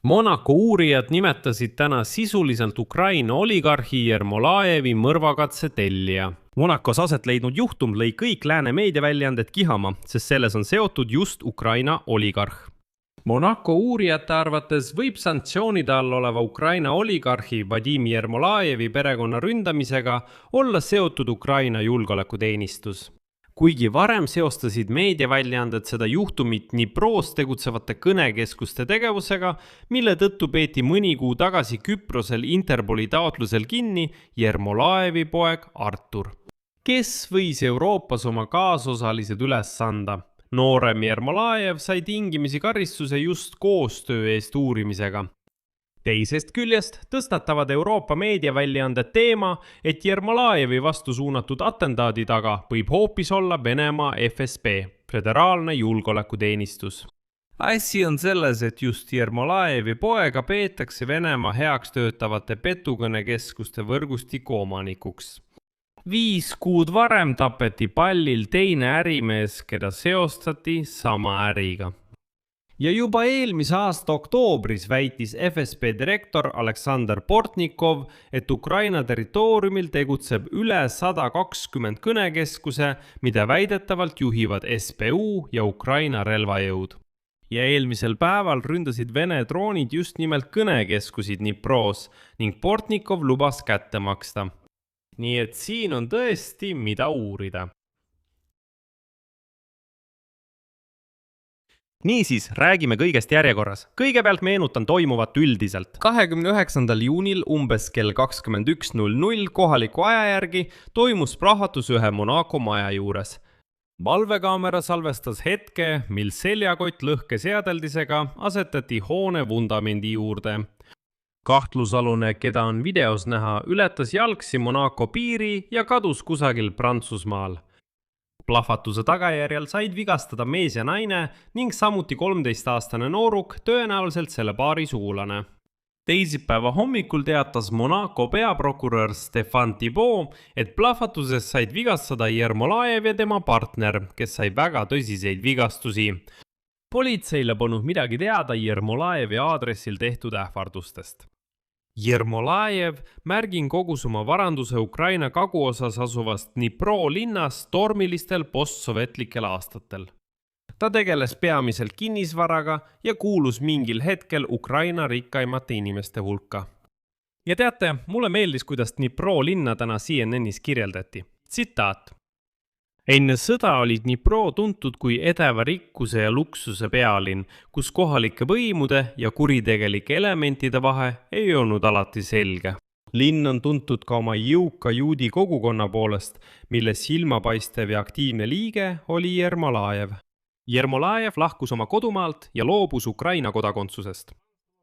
Monaco uurijad nimetasid täna sisuliselt Ukraina oligarhi Yermolajevi mõrvakatse tellija. Monacos aset leidnud juhtum lõi kõik lääne meediaväljaanded kihama, sest selles on seotud just Ukraina oligarh. Monaco uurijate arvates võib sanktsioonide all oleva Ukraina oligarhi Vadim Yermolajevi perekonna ründamisega olla seotud Ukraina julgeolekuteenistus. Kuigi varem seostasid meediaväljaanded seda juhtumit Dnipros tegutsevate kõnekeskuste tegevusega, mille tõttu peeti mõni kuu tagasi Küprosel Interpoli taotlusel kinni Yermolajevi poeg Artur, kes võis Euroopas oma kaasosalised üles anda. Noorem Yermolajev sai tingimisi karistuse just koostöö eest uurimisega. Teisest küljest tõstatavad Euroopa meediaväljaanded teema, et Yermolajevi vastu suunatud atentaadi taga võib hoopis olla Venemaa FSB, föderaalne julgeolekuteenistus. Asi on selles, et just Yermolajevi poega peetakse Venemaa heaks töötavate petukõnekeskuste võrgustiku omanikuks. 5 kuud varem tapeti pallil teine ärimees, keda seostati sama äriga. Ja juba eelmise aasta oktoobris väitis FSB direktor Aleksandr Portnikov, et Ukraina territooriumil tegutseb üle 120 kõnekeskuse, mida väidetavalt juhivad SBU ja Ukraina relvajõud. Ja eelmisel päeval ründasid Vene droonid just nimelt kõnekeskusid Dnipros ning Portnikov lubas kätte maksta. Nii et siin on tõesti, mida uurida. Niisiis, räägime kõigest järjekorras. Kõigepealt meenutan toimuvat üldiselt. 29. juunil umbes kell 21.00 kohaliku aja järgi toimus plahvatus ühe Monaco maja juures. Valvekaamera salvestas hetke, mil seljakott lõhkeseadeldisega asetati hoone vundamendi juurde. Kahtlusalune, keda on videos näha, ületas jalgsi Monaco piiri ja kadus kusagil Prantsusmaal. Plahvatuse tagajärjel said vigastada mees ja naine ning samuti 13-aastane nooruk, tõenäoliselt selle paari sugulane. Teisipäeva hommikul teatas Monaco peaprokurör Stéphane Thibault, et plahvatuses said vigastada Yermolajev ja tema partner, kes sai väga tõsiseid vigastusi. Politseile polnud midagi teada Yermolajevi aadressil tehtud ähvardustest. Yermolajev märgin kogus oma varanduse Ukraina kaguosas asuvast Dnipro linnas tormilistel postsovetlikel aastatel. Ta tegeles peamiselt kinnisvaraga ja kuulus mingil hetkel Ukraina rikkaimate inimeste hulka. Ja teate, mulle meeldis, kuidas Dnipro linna täna CNN-is kirjeldati. Tsitaat. Enne sõda oli Dnipro tuntud kui edeva rikkuse ja luksuse pealinn, kus kohalike võimude ja kuritegelike elementide vahe ei olnud alati selge. Linn on tuntud ka oma jõuka juudi kogukonna poolest, mille silmapaistev ja aktiivne liige oli Yermolajev. Yermolajev lahkus oma kodumaalt ja loobus Ukraina kodakondsusest.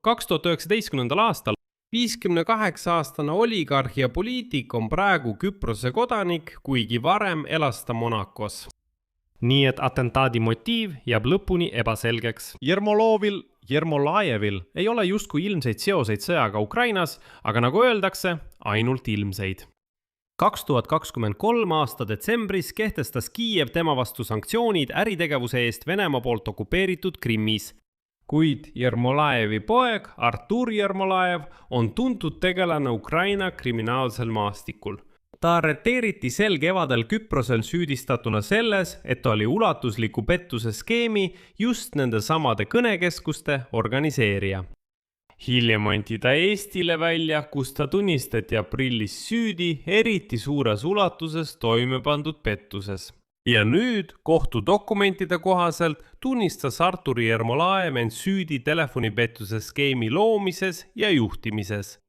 2019. aastal 58-aastane oligarh ja poliitik on praegu Küprose kodanik, kuigi varem elas ta Monacos. Nii et atentaadi motiiv jääb lõpuni ebaselgeks. Yermolajevil ei ole justkui ilmseid seoseid sõjaga Ukrainas, aga nagu öeldakse, ainult ilmseid. 2023 aasta detsembris kehtestas Kiiev tema vastu sanktsioonid äritegevuse eest Venemaa poolt okupeeritud Krimmis. Kuid Yermolajevi poeg Artur Yermolajev on tuntud tegelane Ukraina kriminaalsel maastikul. Ta arreteeriti sel kevadel Küprosel süüdistatuna selles, et oli ulatusliku pettuse skeemi just nende samade kõnekeskuste organiseerija. Hiljem anti ta Eestile välja, kus ta tunnistati aprillis süüdi eriti suures ulatuses toime pandud pettuses. Ja nüüd kohtudokumentide kohaselt tunnistas Artur Yermolajev end süüdi telefonipettuse skeemi loomises ja juhtimises.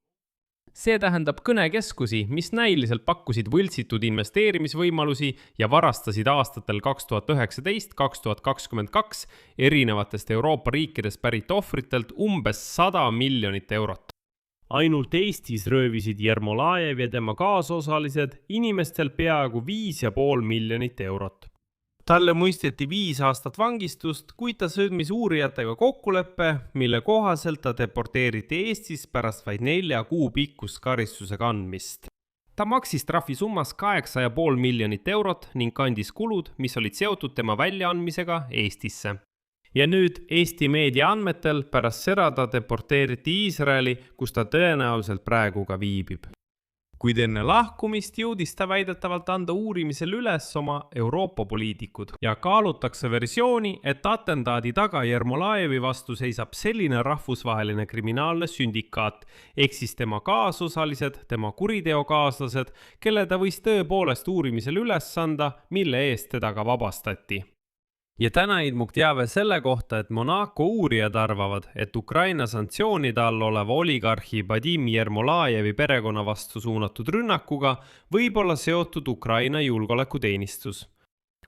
See tähendab kõnekeskusi, mis näiliselt pakkusid võltsitud investeerimisvõimalusi ja varastasid aastatel 2019-2022 erinevatest Euroopa riikidest pärit ohvritelt umbes 100 miljonit eurot. Ainult Eestis röövisid Yermolajev ja tema kaasosalised inimestel peaaegu 5,5 miljonit eurot. Talle mõisteti 5 aastat vangistust, kuid ta sõlmis uurijatega kokkuleppe, mille kohaselt ta deporteeriti Eestis pärast vaid 4 kuu pikkust karistuse kandmist. Ta maksis trahvi summas 8,5 miljonit eurot ning kandis kulud, mis olid seotud tema väljaandmisega Eestisse. ja nüüd Eesti meedia andmetel pärast seda ta deporteeriti Iisraeli, kus ta tõenäoliselt praegu ka viibib. Kuid enne lahkumist jõudis ta väidetavalt anda uurimisel üles oma Euroopa poliitikud ja kaalutakse versiooni, et atendaadi taga Jermolajevi vastu seisab selline rahvusvaheline kriminaalne sündikaat, ehk siis tema kaasosalised, tema kuriteokaaslased, kelle ta võis tõepoolest uurimisel üles anda, mille eest teda ka vabastati. Ja täna ilmub teave selle kohta, et Monaco uurijad arvavad, et Ukraina sanktsioonide all oleva oligarhi Vadim Jermolajevi perekonna vastu suunatud rünnakuga võib olla seotud Ukraina julgeolekuteenistus.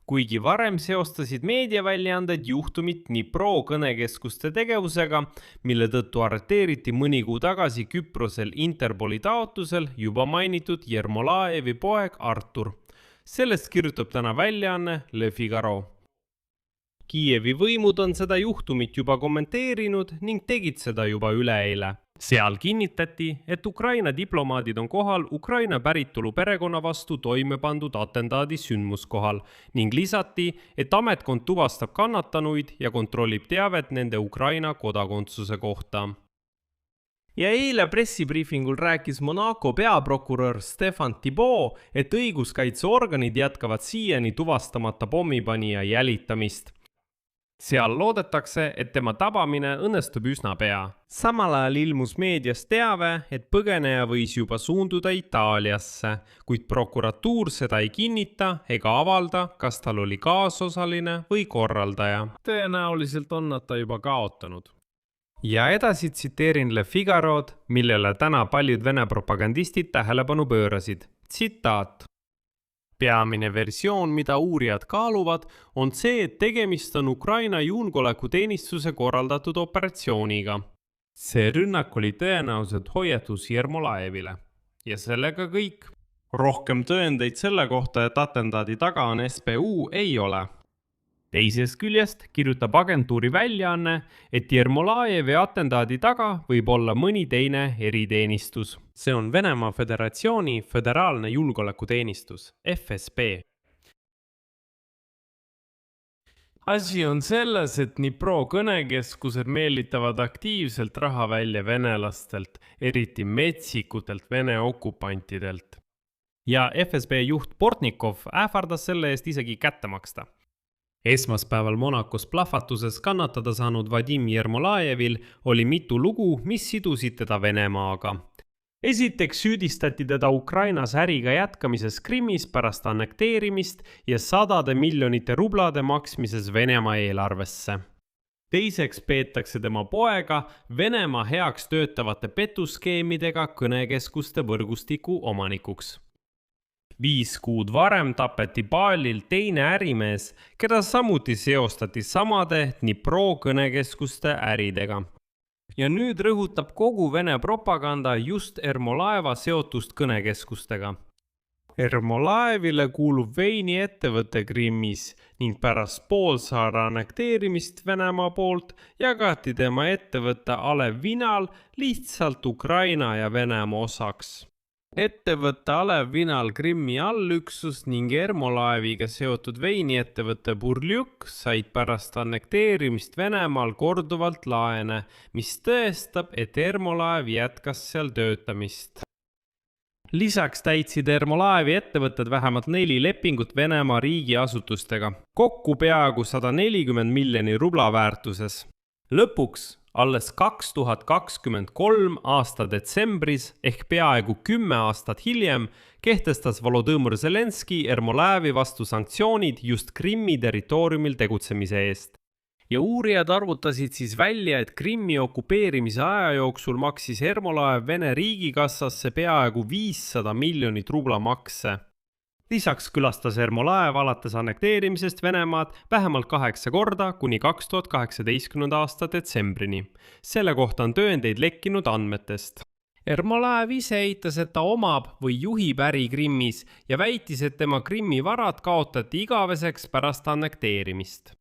Kuigi varem seostasid meediaväljaanded juhtumit Dnipro kõnekeskuste tegevusega, mille tõttu arreteeriti mõni kuu tagasi Küprosel Interpoli taotlusel juba mainitud Jermolajevi poeg Artur. Sellest kirjutab täna väljaanne Le Figaro. Kiievi võimud on seda juhtumit juba kommenteerinud ning tegid seda juba üleeile. Seal kinnitati, et Ukraina diplomaadid on kohal Ukraina päritolu perekonna vastu toime pandud atendaadi sündmuskohal ning lisati, et ametkond tuvastab kannatanuid ja kontrollib teavet nende Ukraina kodakondsuse kohta. Ja eile pressibriifingul rääkis Monaco peaprokurör Stefan Thibault, et õiguskaitseorganid jätkavad siiani tuvastamata pommipanija jälitamist. Seal loodetakse, et tema tabamine õnnestub üsna pea. Samal ajal ilmus meedias teave, et põgeneja võis juba suunduda Itaaliasse, kuid prokuratuur seda ei kinnita ega avalda, kas tal oli kaasosaline või korraldaja. Tõenäoliselt on nad ta juba kaotanud. Ja edasi tsiteerin Le Figarod, millele täna paljud Vene propagandistid tähelepanu pöörasid. Tsitaat. Peamine versioon, mida uurijad kaaluvad, on see, et tegemist on Ukraina julgeolekuteenistuse korraldatud operatsiooniga. See rünnak oli tõenäoliselt hoiatus Jermolajevile. Ja sellega kõik. Rohkem tõendeid selle kohta, et atendaadi taga on SBU, ei ole. Teisest küljest kirjutab agentuuri väljaanne, et Jermolajevi atendaadi taga võib olla mõni teine eriteenistus. See on Venemaa Föderatsiooni föderaalne julgeolekuteenistus, FSB. Asi on selles, et Dnipro kõnekeskused meelitavad aktiivselt raha välja venelastelt, eriti metsikutelt Vene okupantidelt. Ja FSB juht Portnikov ähvardas selle eest isegi kätte maksta. Esmaspäeval Monacos plahvatuses kannatada saanud Vadim Jermolajevil oli mitu lugu, mis sidusid teda Venemaaga. Esiteks süüdistati teda Ukrainas äriga jätkamises Krimmis pärast annekteerimist ja sadade miljonite rublade maksmises Venemaa eelarvesse. Teiseks peetakse tema poega Venemaa heaks töötavate petuskeemidega kõnekeskuste võrgustiku omanikuks. 5 kuud varem tapeti Balil teine ärimees, keda samuti seostati samade Dnipro kõnekeskuste äridega. Ja nüüd rõhutab kogu Vene propaganda just Ermolajeva seotust kõnekeskustega. Ermolajevile kuulub veini ettevõte Krimmis ning pärast poolsaare annekteerimist Venemaa poolt jagati tema ettevõtte Alev Vinal lihtsalt Ukraina ja Venemaa osaks. Ettevõtte Alev Vinal Krimmi allüksus ning Ermolajeviga seotud veiniettevõtte Burljuk said pärast annekteerimist Venemaal korduvalt laene, mis tõestab, et Ermolajev jätkas seal töötamist. Lisaks täitsid Ermolajevi ettevõtted vähemalt 4 lepingut Venemaa riigiasutustega, kokku peaaegu 140 miljoni rubla väärtuses. Lõpuks alles 2023 aasta detsembris ehk peaaegu 10 aastat hiljem kehtestas Volodõmõr Zelenski Ermolajevi vastu sanktsioonid just Krimmi territooriumil tegutsemise eest. Ja uurijad arvutasid siis välja, et Krimmi okupeerimise aja jooksul maksis Ermolajev Vene riigikassasse peaaegu 500 miljonit rubla makse. Lisaks külastas Ermolajev alates annekteerimisest Venemaad vähemalt 8 korda kuni 2018. aasta detsembrini. Selle kohta on tõendeid lekkinud andmetest. Ermolajev ise eitas, et ta omab või juhib äri Krimmis ja väitis, et tema Krimmi varad kaotati igaveseks pärast annekteerimist.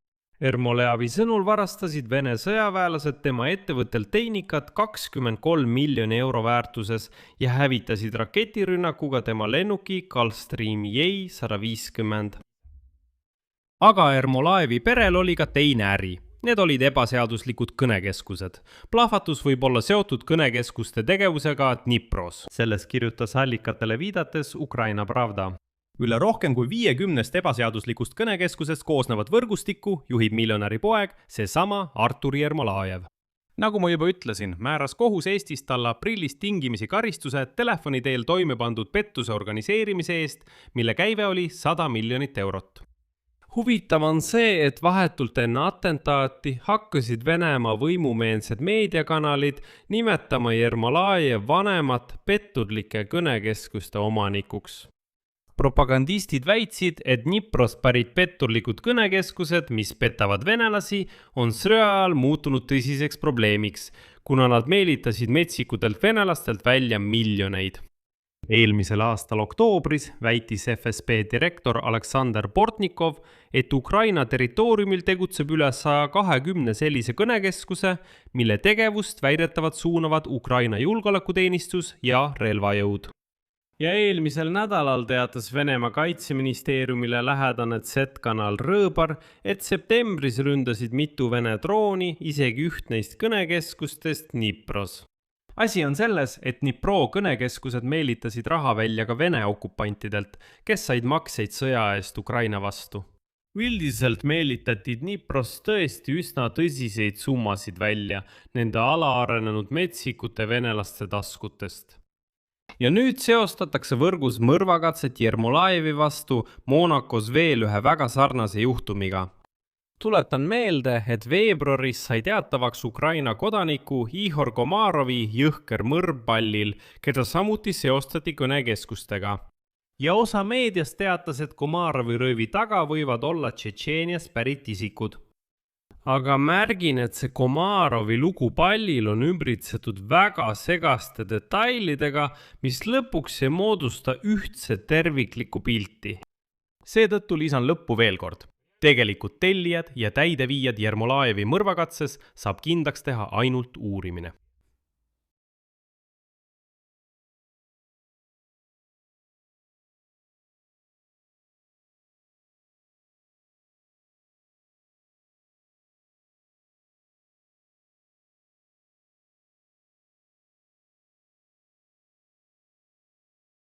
Ermolajevi sõnul varastasid Vene sõjaväelased tema ettevõttelt tehnikat 23 miljoni euro väärtuses ja hävitasid raketirünnakuga tema lennuki Gulfstream J-150. Aga Ermolajevi perel oli ka teine äri. Need olid ebaseaduslikud kõnekeskused. Plahvatus võib olla seotud kõnekeskuste tegevusega Dnipros. Sellest kirjutas allikatele viidates Ukraina Pravda. Üle rohkem kui 50 ebaseaduslikust kõnekeskusest koosnevat võrgustikku juhib miljonäri poeg, seesama Artur Jermolajev. Nagu ma juba ütlesin, määras kohus Eestis talle aprillis tingimisi karistuse telefoni teel toime pandud pettuse organiseerimise eest, mille käive oli 100 miljonit eurot. Huvitav on see, et vahetult enne atentaati hakkasid Venemaa võimumeelsed meediakanalid nimetama Jermolajev vanemat petturlike kõnekeskuste omanikuks. Propagandistid väitsid, et Dnipros pärit petturlikud kõnekeskused, mis petavad venelasi, on sõja ajal muutunud tõsiseks probleemiks, kuna nad meelitasid metsikutelt venelastelt välja miljoneid. Eelmisel aastal oktoobris väitis FSB direktor Aleksandr Portnikov, et Ukraina territooriumil tegutseb üle 120 sellise kõnekeskuse, mille tegevust väidetavalt suunavad Ukraina julgeolekuteenistus ja relvajõud. Ja eelmisel nädalal teatas Venemaa kaitseministeeriumile lähedane Z-kanal Rõõbar, et septembris ründasid mitu Vene drooni, isegi üht neist kõnekeskustest Dnipros. Asi on selles, et Dnipro kõnekeskused meelitasid raha välja ka Vene okupantidelt, kes said makseid sõja eest Ukraina vastu. Üldiselt meelitati Dnipros tõesti üsna tõsiseid summasid välja nende alaarenenud metsikute venelaste taskutest. Ja nüüd seostatakse võrgus mõrvakatset Jermolajevi vastu Monacos veel ühe väga sarnase juhtumiga. Tuletan meelde, et veebruaris sai teatavaks Ukraina kodaniku Ihor Komarovi jõhker mõrv pallil, keda samuti seostati kõnekeskustega. Ja osa meediast teatas, et Komarovi röövi taga võivad olla Tšetšeeniast pärit isikud. Aga märgin, et see Komarovi lugu pallil on ümbritsetud väga segaste detailidega, mis lõpuks ei moodusta ühtset terviklikku pilti. Seetõttu lisan lõppu veel kord. Tegelikult tellijad ja täideviijad Jermolajevi mõrvakatses saab kindlaks teha ainult uurimine.